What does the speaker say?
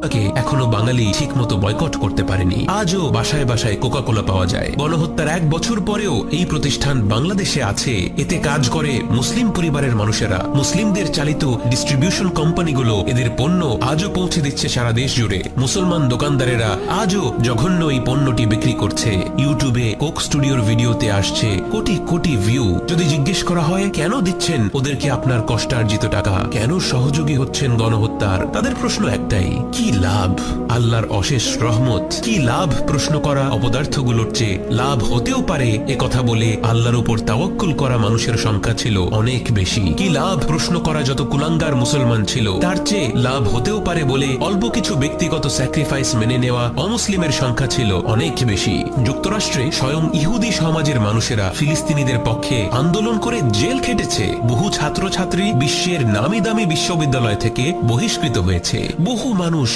এখনো বাঙালি ঠিক মতো বয়কট করতে পারেনি। আজও বাসায় বাসায় কোকা কোলা পাওয়া যায়। গণহত্যার 1 বছর পরেও এই প্রতিষ্ঠান বাংলাদেশে আছে। এতে কাজ করে মুসলিম পরিবারের মানুষেরা। মুসলিমদের চালিত ডিস্ট্রিবিউশন কোম্পানিগুলো এদের পণ্য আজও পৌঁছে দিচ্ছে সারা দেশ জুড়ে। মুসলমান দোকানদারেরা আজও জঘন্য এই পণ্যটি বিক্রি করছে। ইউটিউবে কোক স্টুডিওর ভিডিওতে আসছে কোটি কোটি ভিউ। যদি জিজ্ঞেস করা হয় কেন দিচ্ছেন ওদেরকে আপনার কষ্টার্জিত টাকা, কেন সহযোগী হচ্ছেন গণহত্যার, তাদের প্রশ্ন একটাই, কি লাভ? আল্লাহর অশেষ রহমত। কি লাভ প্রশ্ন করা অপদার্থগুলোর চেয়ে? লাভ হতেও পারে এ কথা বলে আল্লাহর উপর তাওয়াক্কুল করা মানুষের সংখ্যা ছিল অনেক বেশি। কি লাভ প্রশ্ন করা যত কুলাঙ্গার মুসলমান ছিল তার চেয়ে লাভ হতেও পারে বলে অল্প কিছু ব্যক্তিগত স্যাক্রিফাইস মেনে নেওয়া অমুসলিমের সংখ্যা ছিল অনেক বেশি। যুক্তরাষ্ট্রে স্বয়ং ইহুদি সমাজের মানুষেরা ফিলিস্তিনিদের পক্ষে আন্দোলন করে জেল খেটেছে। বহু ছাত্রছাত্রী বিশ্বের নামি দামি বিশ্ববিদ্যালয় থেকে বহিষ্কৃত হয়েছে। বহু মানুষ